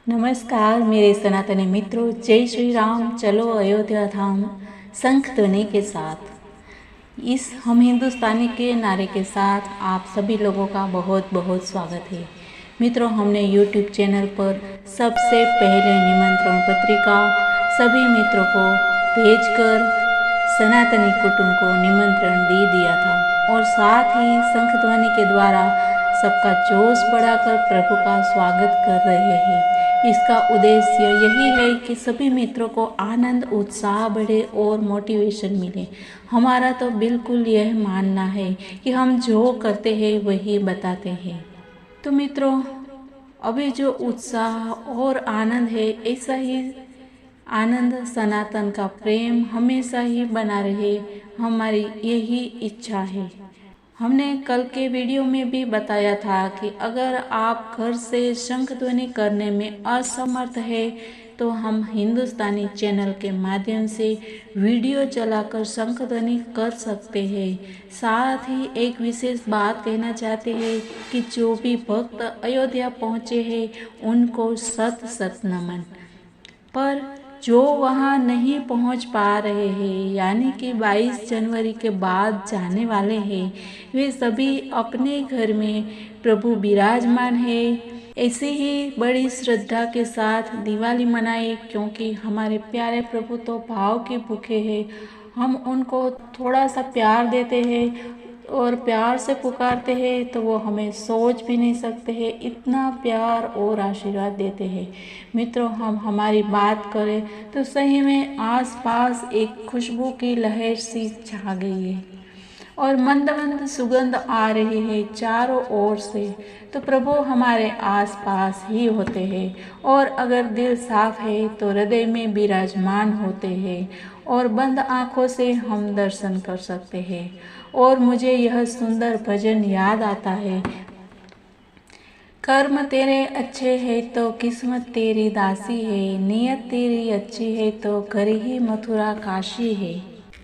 नमस्कार मेरे सनातनी मित्रों, जय श्री राम। चलो अयोध्या धाम शंख ध्वनि के साथ इस हम हिंदुस्तानी के नारे के साथ आप सभी लोगों का बहुत बहुत स्वागत है। मित्रों, हमने YouTube चैनल पर सबसे पहले निमंत्रण पत्रिका सभी मित्रों को भेजकर सनातनी कुटुंब को निमंत्रण दे दिया था और साथ ही शंख ध्वनि के द्वारा सबका जोश बढ़ाकर प्रभु का स्वागत कर रहे हैं। इसका उद्देश्य यही है कि सभी मित्रों को आनंद उत्साह बढ़े और मोटिवेशन मिले। हमारा तो बिल्कुल यह मानना है कि हम जो करते हैं वही बताते हैं। तो मित्रों, अभी जो उत्साह और आनंद है, ऐसा ही आनंद सनातन का प्रेम हमेशा ही बना रहे, हमारी यही इच्छा है। हमने कल के वीडियो में भी बताया था कि अगर आप घर से शंख ध्वनि करने में असमर्थ है तो हम हिंदुस्तानी चैनल के माध्यम से वीडियो चलाकर शंख ध्वनि कर सकते हैं। साथ ही एक विशेष बात कहना चाहते हैं कि जो भी भक्त अयोध्या पहुँचे हैं उनको शत शत नमन। पर जो वहाँ नहीं पहुँच पा रहे हैं, यानी कि 22 जनवरी के बाद जाने वाले हैं, वे सभी अपने घर में प्रभु विराजमान है। ऐसे ही बड़ी श्रद्धा के साथ दिवाली मनाए, क्योंकि हमारे प्यारे प्रभु तो भाव के भूखे हैं। हम उनको थोड़ा सा प्यार देते हैं और प्यार से पुकारते हैं तो वो हमें सोच भी नहीं सकते हैं, इतना प्यार और आशीर्वाद देते हैं। मित्रों, हम हमारी बात करें तो सही में आसपास एक खुशबू की लहर सी छा गई है और मंद मंद सुगंध आ रही है चारों ओर से। तो प्रभु हमारे आसपास ही होते हैं और अगर दिल साफ है तो हृदय में विराजमान होते हैं और बंद आँखों से हम दर्शन कर सकते हैं। और मुझे यह सुंदर भजन याद आता है, कर्म तेरे अच्छे है तो किस्मत तेरी दासी है, नियत तेरी अच्छी है तो घर ही मथुरा काशी है।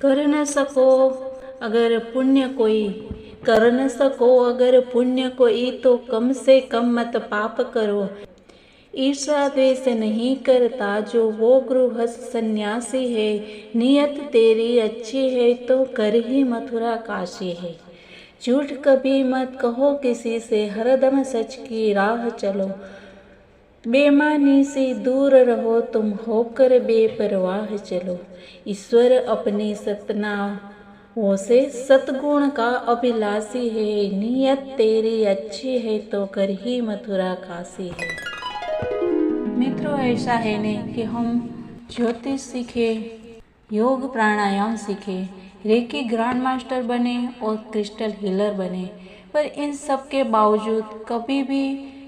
कर न सको अगर पुण्य कोई, कर न सको अगर पुण्य कोई तो कम से कम मत पाप करो। ईर्षा द्वेष नहीं करता जो वो गृहस्थ सन्यासी है, नियत तेरी अच्छी है तो कर ही मथुरा काशी है। झूठ कभी मत कहो किसी से, हरदम सच की राह चलो। बेईमानी से दूर रहो तुम, होकर बेपरवाह चलो। ईश्वर अपनी सतनाओं से सतगुण का अभिलाषी है, नियत तेरी अच्छी है तो कर ही मथुरा काशी है। मित्रों, ऐसा है नहीं कि हम ज्योतिष सीखे, योग प्राणायाम सीखे, रेकी ग्रैंड मास्टर बने और क्रिस्टल हीलर बने, पर इन सब के बावजूद कभी भी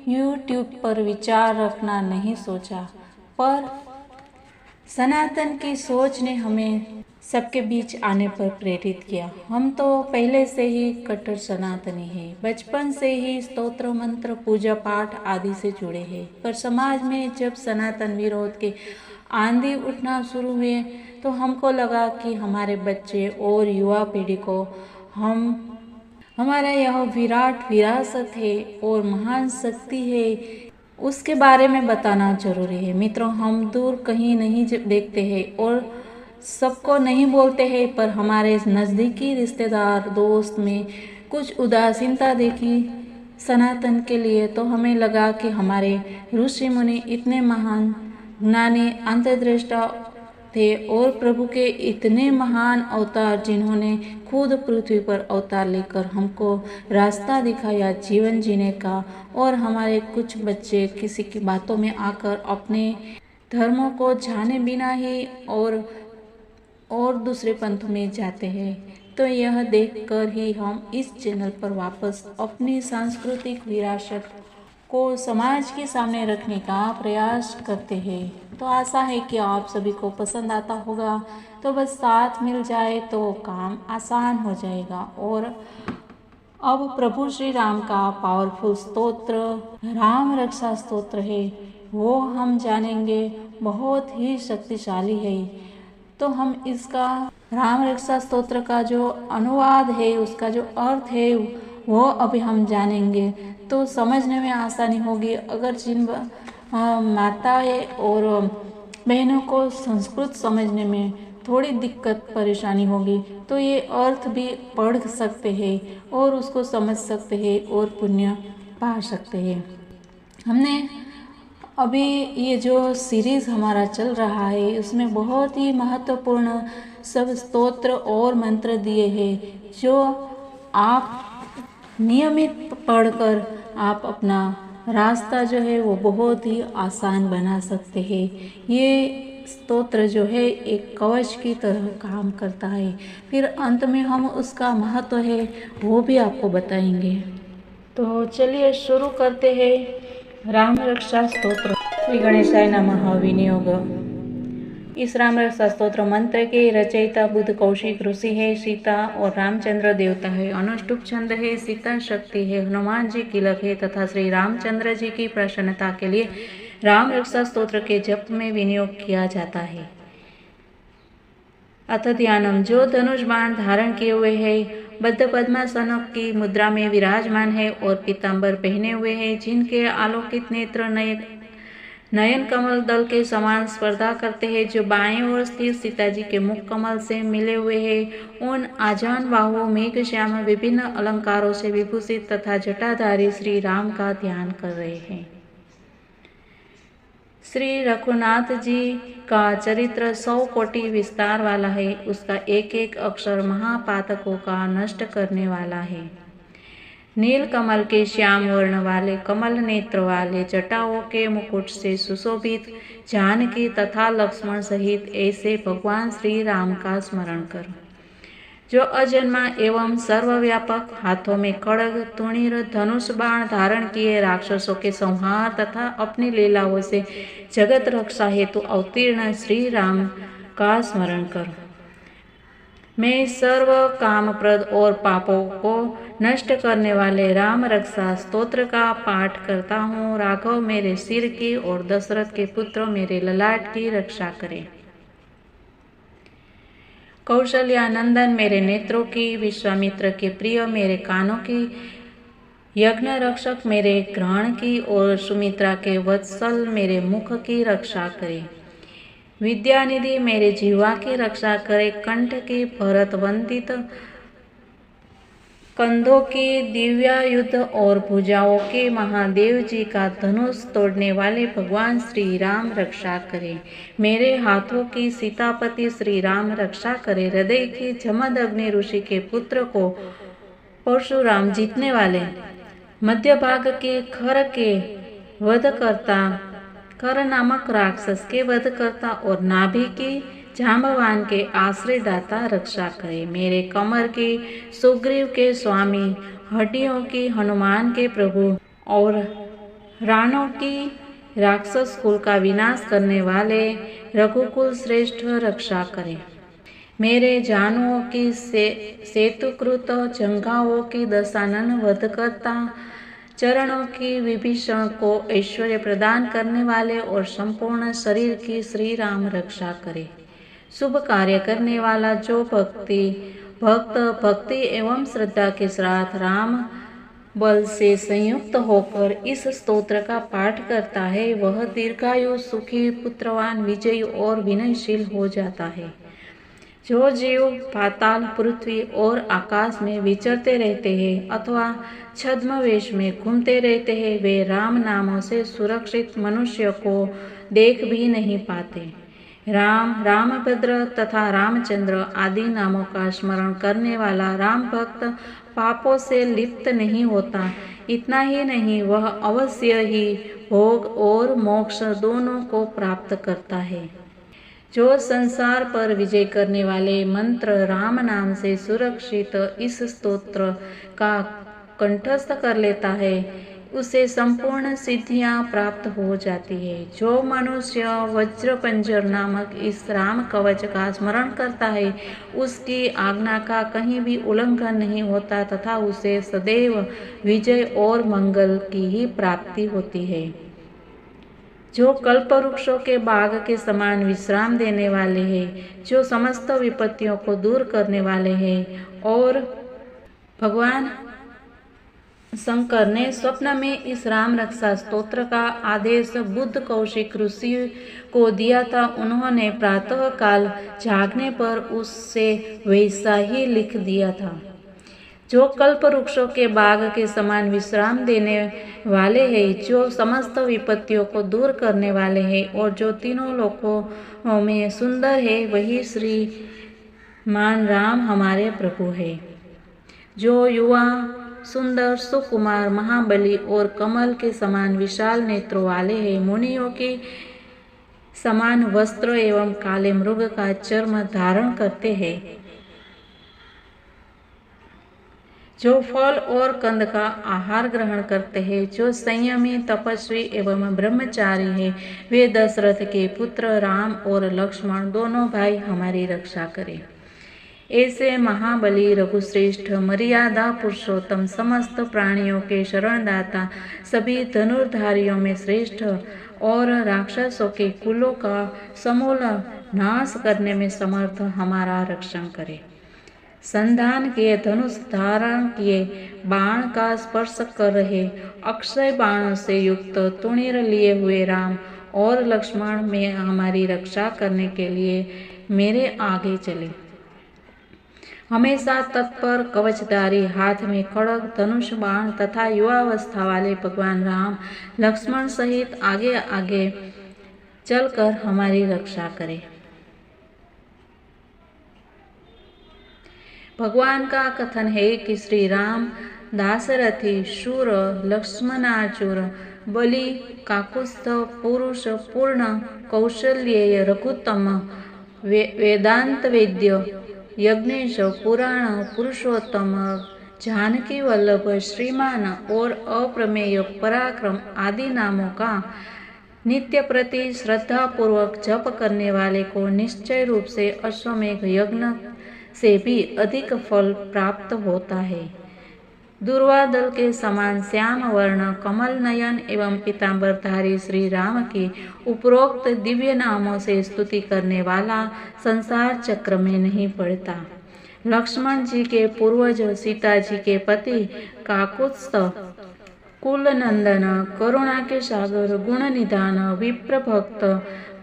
YouTube पर विचार रखना नहीं सोचा। पर सनातन की सोच ने हमें सबके बीच आने पर प्रेरित किया। हम तो पहले से ही कट्टर सनातनी हैं, बचपन से ही स्तोत्र मंत्र पूजा पाठ आदि से जुड़े हैं। पर समाज में जब सनातन विरोध के आंधी उठना शुरू हुए तो हमको लगा कि हमारे बच्चे और युवा पीढ़ी को हमारा यह विराट विरासत है और महान शक्ति है, उसके बारे में बताना जरूरी है। मित्रों, हम दूर कहीं नहीं देखते हैं और सबको नहीं बोलते हैं, पर हमारे नज़दीकी रिश्तेदार दोस्त में कुछ उदासीनता देखी सनातन के लिए, तो हमें लगा कि हमारे ऋषि मुनि इतने महान ज्ञानी अंतर्दृष्टा थे और प्रभु के इतने महान अवतार जिन्होंने खुद पृथ्वी पर अवतार लेकर हमको रास्ता दिखाया जीवन जीने का, और हमारे कुछ बच्चे किसी की बातों में आकर अपने धर्मों को जाने बिना ही और दूसरे पंथ में जाते हैं। तो यह देखकर ही हम इस चैनल पर वापस अपनी सांस्कृतिक विरासत को समाज के सामने रखने का प्रयास करते हैं। तो आशा है कि आप सभी को पसंद आता होगा। तो बस साथ मिल जाए तो काम आसान हो जाएगा। और अब प्रभु श्री राम का पावरफुल स्तोत्र राम रक्षा स्तोत्र है, वो हम जानेंगे, बहुत ही शक्तिशाली है। तो हम इसका राम रक्षा स्तोत्र का जो अनुवाद है, उसका जो अर्थ है, वो अभी हम जानेंगे तो समझने में आसानी होगी। अगर माताएं और बहनों को संस्कृत समझने में थोड़ी दिक्कत परेशानी होगी तो ये अर्थ भी पढ़ सकते हैं और उसको समझ सकते हैं और पुण्य पा सकते हैं। हमने अभी ये जो सीरीज़ हमारा चल रहा है उसमें बहुत ही महत्वपूर्ण सब स्तोत्र और मंत्र दिए हैं जो आप नियमित पढ़कर आप अपना रास्ता जो है वो बहुत ही आसान बना सकते हैं। ये स्तोत्र जो है एक कवच की तरह काम करता है। फिर अंत में हम उसका महत्व है वो भी आपको बताएंगे। तो चलिए शुरू करते हैं राम रक्षा स्तोत्र। श्री गणेशाय नमः। विनियोग। इस राम रक्षा स्तोत्र मंत्र के रचयिता बुद्ध कौशिक ऋषि है। सीता और रामचंद्र देवता है। अनुष्टुप छंद है। सीता शक्ति है। हनुमान जी तिलक है तथा श्री रामचंद्र जी की प्रसन्नता के लिए राम रक्षा स्तोत्र के जप में विनियोग किया जाता है। अथ ध्यानम। जो धनुष बाण धारण किए हुए है, बद्ध पद्मासन की मुद्रा में विराजमान है और पीतांबर पहने हुए है, जिनके आलोकित नेत्र नयन कमल दल के समान स्पर्धा करते हैं, जो बाएं ओर स्थित सीता जी के मुख कमल से मिले हुए हैं, उन आजान बाहुओं मेघ श्याम विभिन्न अलंकारों से विभूषित तथा जटाधारी श्री राम का ध्यान कर रहे हैं। श्री रघुनाथ जी का चरित्र 100 कोटि विस्तार वाला है। उसका एक एक अक्षर महापातकों का नष्ट करने वाला है। नील कमल के श्याम वर्ण वाले कमल नेत्र वाले जटाओं के मुकुट से सुशोभित जानकी तथा लक्ष्मण सहित ऐसे भगवान श्री राम का स्मरण कर, जो अजन्मा एवं सर्वव्यापक, हाथों में खड्ग तुणीर धनुष बाण धारण किए राक्षसों के संहार तथा अपनी लीलाओं से जगत रक्षा हेतु अवतीर्ण श्री राम का स्मरण कर। मैं सर्व कामप्रद और पापों को नष्ट करने वाले राम रक्षा स्तोत्र का पाठ करता हूँ। राघव मेरे सिर की और दशरथ के पुत्र मेरे ललाट की रक्षा करें। कौशल्यानंदन मेरे नेत्रों की, विश्वामित्र के प्रिय मेरे कानों की, यज्ञ रक्षक मेरे ग्रहण की और सुमित्रा के वत्सल मेरे मुख की रक्षा करे। विद्यानिधि मेरे जीवा की रक्षा करे। कंठ की, भरत वंदित कंधों की, दिव्यायुध और भुजाओं के महादेव जी का धनुष तोड़ने वाले भगवान श्री राम रक्षा करे। मेरे हाथों की सीतापति श्री राम रक्षा करे। हृदय की, जमदग्नि ऋषि के पुत्र को परशुराम जीतने वाले, मध्य भाग के खर के वध करता, खर नामक राक्षस के वध करता और नाभि की, जांबवान के आश्रय दाता रक्षा करे। मेरे कमर की, सुग्रीव के स्वामी, हड्डियों की, हनुमान के प्रभु और राणों की, राक्षस कुल का विनाश करने वाले रघुकुल श्रेष्ठ रक्षा करे। मेरे जानुओं की, सेतुकृत जंघाओं की, दशानन वध करता, चरणों की, विभीषण को ऐश्वर्य प्रदान करने वाले और संपूर्ण शरीर की श्री राम रक्षा करे। शुभ कार्य करने वाला, जो भक्त भक्ति एवं श्रद्धा के साथ राम बल से संयुक्त होकर इस स्तोत्र का पाठ करता है, वह दीर्घायु, सुखी, पुत्रवान, विजयी और विनयशील हो जाता है। जो जीव पाताल, पृथ्वी और आकाश में विचरते रहते हैं अथवा छद्मवेश में घूमते रहते हैं, वे राम नामों से सुरक्षित मनुष्य को देख भी नहीं पाते। राम, रामभद्र तथा रामचंद्र आदि नामों का स्मरण करने वाला राम भक्त पापों से लिप्त नहीं होता। इतना ही नहीं, वह अवश्य ही भोग और मोक्ष दोनों को प्राप्त करता है। जो संसार पर विजय करने वाले मंत्र राम नाम से सुरक्षित इस स्तोत्र का कंठस्थ कर लेता है, उसे संपूर्ण सिद्धियां प्राप्त हो जाती है। जो मनुष्य वज्र पंजर नामक इस राम कवच का स्मरण करता है, उसकी आज्ञा का कहीं भी उल्लंघन नहीं होता तथा उसे सदैव विजय और मंगल की ही प्राप्ति होती है। जो कल्पवृक्षों के बाग के समान विश्राम देने वाले हैं, जो समस्त विपत्तियों को दूर करने वाले हैं और भगवान शंकर ने स्वप्न में इस राम रक्षा स्तोत्र का आदेश बुद्ध कौशिक ऋषि को दिया था। उन्होंने प्रातः काल जागने पर उससे वैसा ही लिख दिया था। जो कल्प वृक्षों के बाग के समान विश्राम देने वाले हैं, जो समस्त विपत्तियों को दूर करने वाले हैं और जो तीनों लोकों में सुंदर है, वही श्रीमान राम हमारे प्रभु है। जो युवा, सुंदर, सुकुमार, महाबली और कमल के समान विशाल नेत्रों वाले हैं, मुनियों के समान वस्त्र एवं काले मृग का चर्म धारण करते हैं, जो फल और कंद का आहार ग्रहण करते हैं, जो संयमी, तपस्वी एवं ब्रह्मचारी है, वे दशरथ के पुत्र राम और लक्ष्मण दोनों भाई हमारी रक्षा करें। ऐसे महाबली, रघुश्रेष्ठ, मर्यादा पुरुषोत्तम, समस्त प्राणियों के शरणदाता, सभी धनुर्धारियों में श्रेष्ठ और राक्षसों के कुलों का समूल नाश करने में समर्थ हमारा रक्षण करे। संधान किए, धनुष धारण किए, बाण का स्पर्श कर रहे, अक्षय बाणों से युक्त तुणीर लिए हुए राम और लक्ष्मण में हमारी रक्षा करने के लिए मेरे आगे चले। हमेशा तत्पर, कवचधारी, हाथ में खड्ग, धनुष, बाण तथा युवावस्था वाले भगवान राम लक्ष्मण सहित आगे आगे चलकर हमारी रक्षा करें। भगवान का कथन है कि श्री राम दाशरथी, शूर, लक्ष्मणाचुर, बलि, काकुत्स्थ, पुरुष, पूर्ण, कौशल्येय, रघुत्तम, वेदांत वेद्य, यज्ञेश, पुराण पुरुषोत्तम, जानकी वल्लभ, श्रीमान और अप्रमेय, पराक्रम आदि नामों का नित्य प्रति श्रद्धा पूर्वक जप करने वाले को निश्चय रूप से अश्वमेघ यज्ञ से भी अधिक फल प्राप्त होता है। दुर्वादल के समान श्याम वर्ण, कमल नयन एवं पीतांबरधारी श्री राम की उपरोक्त दिव्य नामों से स्तुति करने वाला संसार चक्र में नहीं पड़ता। लक्ष्मण जी के पूर्वज, सीता जी के पति, काकुत्स्थ, कुल नंदन, करुणा के सागर, गुण निधान, विप्र भक्त,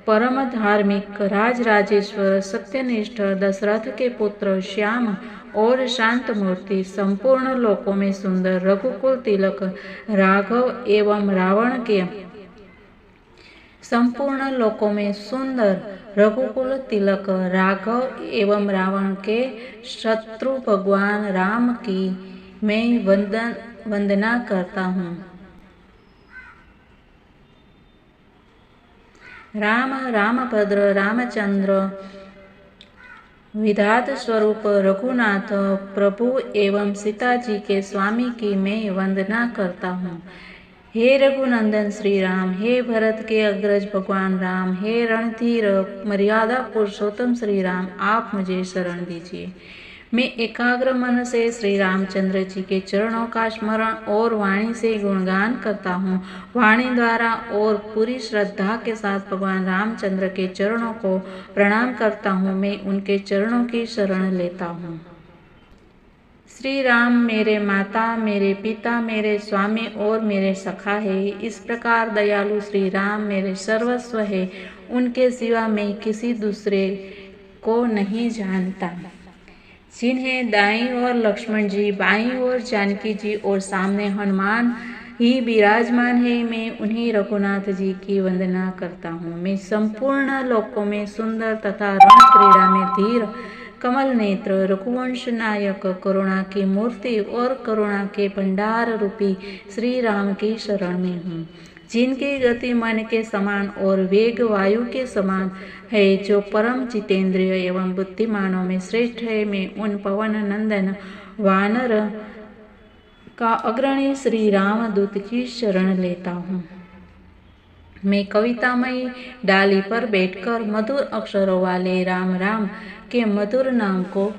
परम धार्मिक, राजराजेश्वर, सत्यनिष्ठ, दशरथ के पुत्र, श्याम और शांत मूर्ति, संपूर्ण लोकों में सुंदर, रघुकुल तिलक, राघव एवं रावण के संपूर्ण लोकों में सुंदर, रघुकुल तिलक, राघव एवं रावण के शत्रु भगवान राम की मैं वंदना करता हूँ। राम, रामभद्र, रामचंद्र, विधात स्वरूप रघुनाथ, प्रभु एवं सीता जी के स्वामी की मैं वंदना करता हूँ। हे रघुनंदन श्री राम, हे भरत के अग्रज भगवान राम, हे रणधीर, मर्यादा पुरुषोत्तम श्री राम, आप मुझे शरण दीजिए। मैं एकाग्र मन से श्री रामचंद्र जी के चरणों का स्मरण और वाणी से गुणगान करता हूँ। वाणी द्वारा और पूरी श्रद्धा के साथ भगवान रामचंद्र के चरणों को प्रणाम करता हूँ। मैं उनके चरणों की शरण लेता हूँ। श्री राम मेरे माता, मेरे पिता, मेरे स्वामी और मेरे सखा है। इस प्रकार दयालु श्री राम मेरे सर्वस्व है। उनके सिवा मैं किसी दूसरे को नहीं जानता। जिन्हें दाईं ओर लक्ष्मण जी, बाईं ओर जानकी जी और सामने हनुमान ही विराजमान है, मैं उन्हीं रघुनाथ जी की वंदना करता हूँ। मैं संपूर्ण लोकों में सुंदर तथा रण क्रीड़ा में धीर, कमल नेत्र, रघुवंश नायक, करुणा की मूर्ति और करुणा के भंडार रूपी श्री राम की शरण में हूँ। जिनकी गति मन के समान और वेग वायु के समान है, जो परम जितेंद्रिय एवं बुद्धिमानों में श्रेष्ठ है, मैं उन पवन नंदन वानर का अग्रणी श्री रामदूत की शरण लेता हूँ। मैं कवितामयी डाली पर बैठकर मधुर अक्षरों वाले राम राम के मधुर नाम को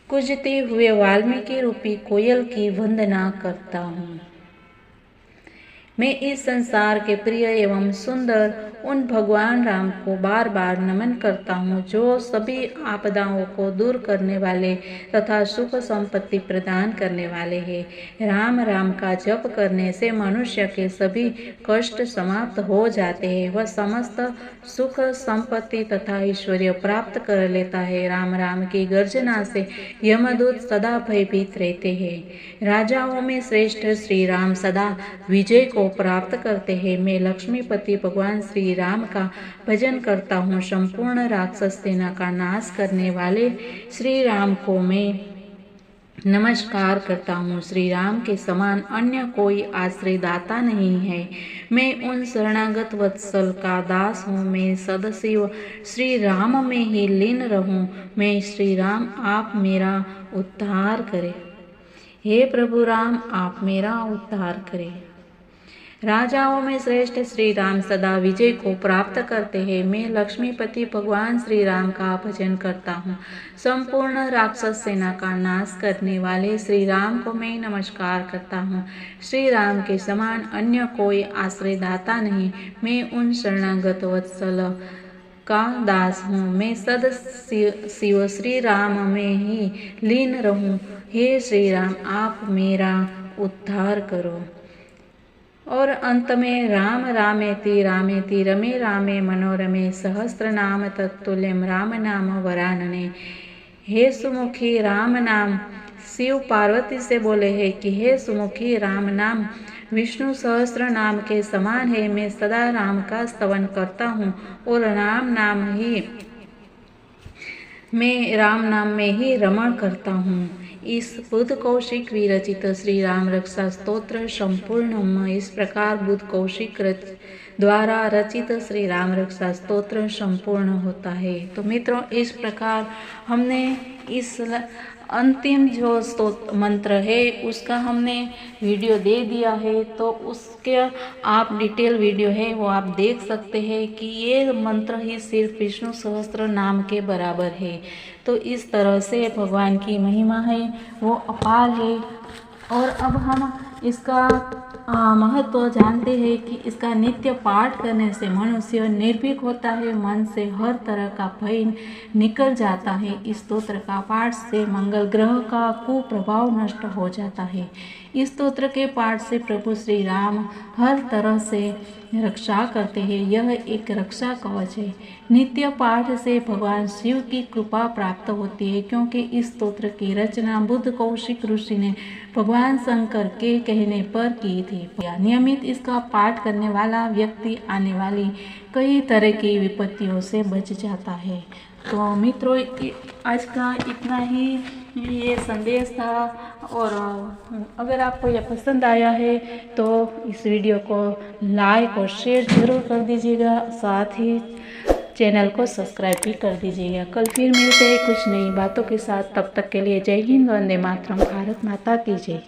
कुजते हुए वाल्मीकि रूपी कोयल की वंदना करता हूँ। मैं इस संसार के प्रिय एवं सुंदर उन भगवान राम को बार बार नमन करता हूँ जो सभी आपदाओं को दूर करने वाले तथा सुख संपत्ति प्रदान करने वाले हैं। राम राम का जप करने से मनुष्य के सभी कष्ट समाप्त हो जाते हैं, वह समस्त सुख संपत्ति तथा ऐश्वर्य प्राप्त कर लेता है। राम राम की गर्जना से यमदूत सदा भयभीत रहते हैं। राजाओं में श्रेष्ठ श्री राम सदा विजय को प्राप्त करते हैं। मैं लक्ष्मीपति भगवान श्री राम का भजन करता हूँ। संपूर्ण राक्षस सेना का नाश करने वाले श्री राम को मैं नमस्कार करता हूँ। श्री राम के समान अन्य कोई आश्रयदाता नहीं है। मैं उन शरणागत वत्सल का दास हूँ। मैं सदैव श्री राम में ही लीन रहूँ। मैं श्री राम आप मेरा उद्धार करें। हे प्रभु राम आप मेरा उद्धार करें। राजाओं में श्रेष्ठ श्री राम सदा विजय को प्राप्त करते हैं। मैं लक्ष्मीपति भगवान श्री राम का भजन करता हूँ। संपूर्ण राक्षस सेना का नाश करने वाले श्री राम को मैं नमस्कार करता हूँ। श्री राम के समान अन्य कोई आश्रयदाता नहीं। मैं उन शरणागत वत्सल का दास हूँ। मैं सदैव श्री राम में ही लीन रहूँ। हे श्री राम आप मेरा उद्धार करो। और अंत में राम रामेति रमे रामे मनोरमे सहस्रनाम तत्तुल्यम राम नाम वरानने। हे सुमुखी राम नाम शिव पार्वती से बोले हैं कि हे सुमुखी राम नाम विष्णु सहस्त्र नाम के समान है। मैं सदा राम का स्तवन करता हूँ और मैं राम नाम में ही रमण करता हूँ। इस बुद्ध कौशिक विरचित श्री राम रक्षा स्तोत्र संपूर्णम। इस प्रकार बुद्ध कौशिक द्वारा रचित श्री राम रक्षा स्तोत्र संपूर्ण होता है। तो मित्रों इस प्रकार हमने इस अंतिम जो स्तोत्र मंत्र है उसका हमने वीडियो दे दिया है, तो उसके आप डिटेल वीडियो है वो आप देख सकते हैं कि ये मंत्र ही सिर्फ विष्णु सहस्त्र नाम के बराबर है। तो इस तरह से भगवान की महिमा है वो अपार है। और अब हम इसका महत्व जानते हैं कि इसका नित्य पाठ करने से मनुष्य निर्भीक होता है, मन से हर तरह का भय निकल जाता है। इस स्तोत्र का पाठ से मंगल ग्रह का कुप्रभाव नष्ट हो जाता है। इस स्तोत्र के पाठ से प्रभु श्री राम हर तरह से रक्षा करते हैं। यह एक रक्षा कवच है। नित्य पाठ से भगवान शिव की कृपा प्राप्त होती है, क्योंकि इस स्तोत्र की रचना बुद्ध कौशिक ऋषि ने भगवान शंकर के कहने पर की थी। नियमित इसका पाठ करने वाला व्यक्ति आने वाली कई तरह की विपत्तियों से बच जाता है। तो मित्रों आज का इतना ही ये संदेश था, और अगर आपको यह पसंद आया है तो इस वीडियो को लाइक और शेयर ज़रूर कर दीजिएगा, साथ ही चैनल को सब्सक्राइब भी कर दीजिएगा। कल फिर मिलते हैं कुछ नई बातों के साथ। तब तक के लिए जय हिंद, वंदे मातरम, भारत माता की जय।